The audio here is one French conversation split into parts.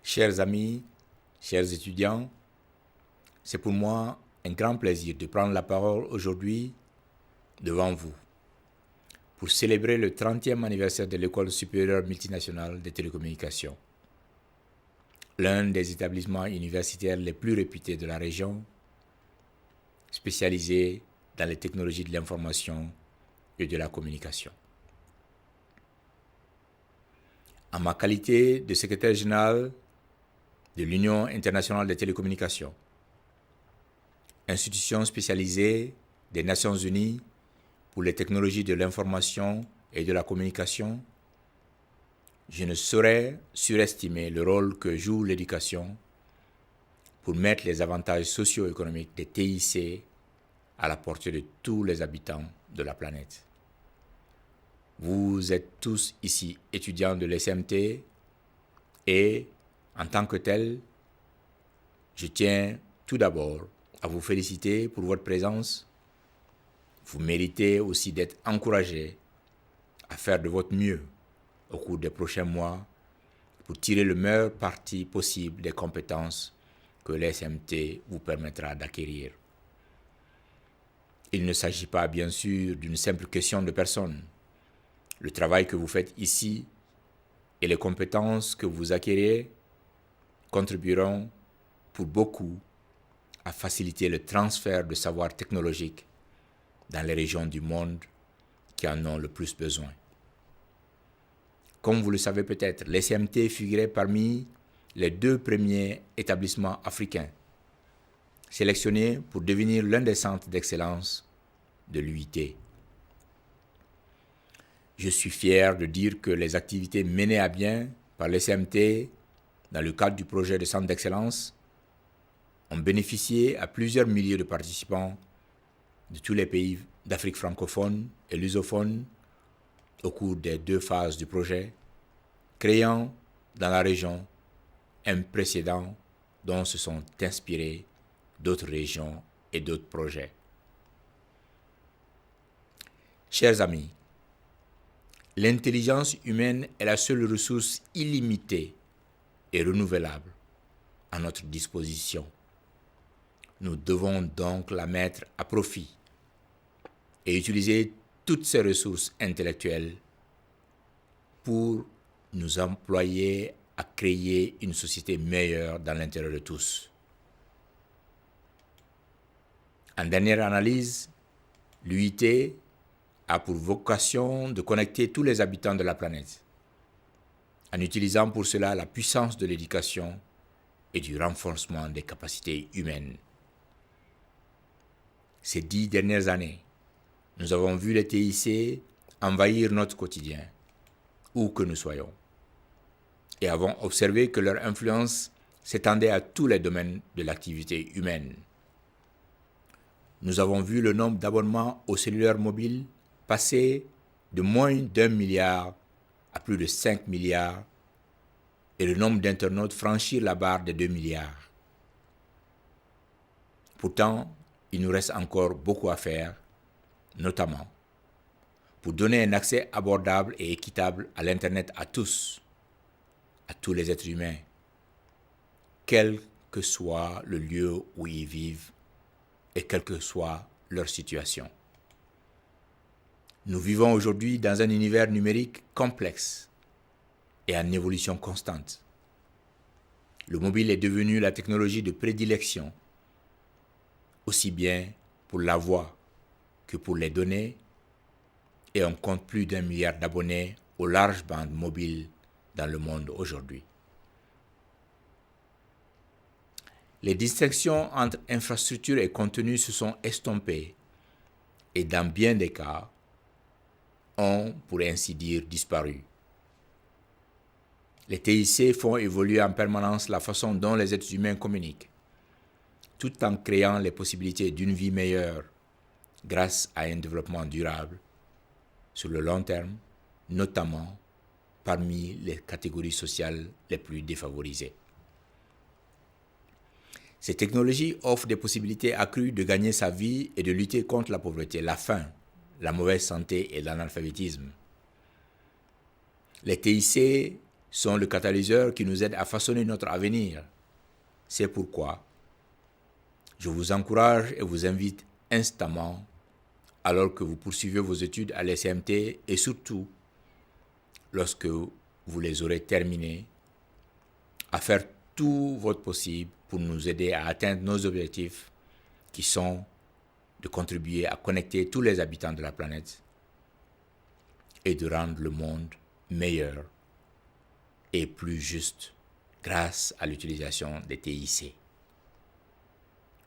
Chers amis, chers étudiants, c'est pour moi un grand plaisir de prendre la parole aujourd'hui devant vous pour célébrer le 30e anniversaire de l'École supérieure multinationale des télécommunications, l'un des établissements universitaires les plus réputés de la région, spécialisé dans les technologies de l'information et de la communication. En ma qualité de secrétaire général de l'Union internationale des télécommunications, institution spécialisée des Nations unies pour les technologies de l'information et de la communication, je ne saurais surestimer le rôle que joue l'éducation pour mettre les avantages socio-économiques des TIC à la portée de tous les habitants de la planète. Vous êtes tous ici étudiants de l'SMT et, en tant que tel, je tiens tout d'abord à vous féliciter pour votre présence. Vous méritez aussi d'être encouragés à faire de votre mieux au cours des prochains mois pour tirer le meilleur parti possible des compétences que l'SMT vous permettra d'acquérir. Il ne s'agit pas, bien sûr, d'une simple question de personnes. Le travail que vous faites ici et les compétences que vous acquérez contribueront pour beaucoup à faciliter le transfert de savoir technologique dans les régions du monde qui en ont le plus besoin. Comme vous le savez peut-être, l'SMT figurait parmi les 2 premiers établissements africains sélectionnés pour devenir l'un des centres d'excellence de l'UIT. Je suis fier de dire que les activités menées à bien par l'SMT dans le cadre du projet de centre d'excellence ont bénéficié à plusieurs milliers de participants de tous les pays d'Afrique francophone et lusophone au cours des 2 phases du projet, créant dans la région un précédent dont se sont inspirés d'autres régions et d'autres projets. Chers amis, l'intelligence humaine est la seule ressource illimitée et renouvelable à notre disposition. Nous devons donc la mettre à profit et utiliser toutes ces ressources intellectuelles pour nous employer à créer une société meilleure dans l'intérêt de tous. En dernière analyse, l'UIT a pour vocation de connecter tous les habitants de la planète, en utilisant pour cela la puissance de l'éducation et du renforcement des capacités humaines. Ces 10 dernières années, nous avons vu les TIC envahir notre quotidien, où que nous soyons, et avons observé que leur influence s'étendait à tous les domaines de l'activité humaine. Nous avons vu le nombre d'abonnements aux cellulaires mobiles passer de moins d'1 milliard à plus de 5 milliards et le nombre d'internautes franchir la barre des 2 milliards. Pourtant, il nous reste encore beaucoup à faire, notamment pour donner un accès abordable et équitable à l'Internet à tous les êtres humains, quel que soit le lieu où ils vivent et quelle que soit leur situation. Nous vivons aujourd'hui dans un univers numérique complexe et en évolution constante. Le mobile est devenu la technologie de prédilection, aussi bien pour la voix que pour les données, et on compte plus d'1 milliard d'abonnés aux larges bandes mobiles dans le monde aujourd'hui. Les distinctions entre infrastructure et contenu se sont estompées et dans bien des cas ont, pour ainsi dire, disparu. Les TIC font évoluer en permanence la façon dont les êtres humains communiquent, tout en créant les possibilités d'une vie meilleure grâce à un développement durable sur le long terme, notamment parmi les catégories sociales les plus défavorisées. Ces technologies offrent des possibilités accrues de gagner sa vie et de lutter contre la pauvreté, la faim, la mauvaise santé et l'analphabétisme. Les TIC sont le catalyseur qui nous aide à façonner notre avenir. C'est pourquoi je vous encourage et vous invite instamment, alors que vous poursuivez vos études à l'SMT et surtout lorsque vous les aurez terminées, à faire tout votre possible pour nous aider à atteindre nos objectifs qui sont de contribuer à connecter tous les habitants de la planète et de rendre le monde meilleur et plus juste grâce à l'utilisation des TIC.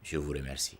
Je vous remercie.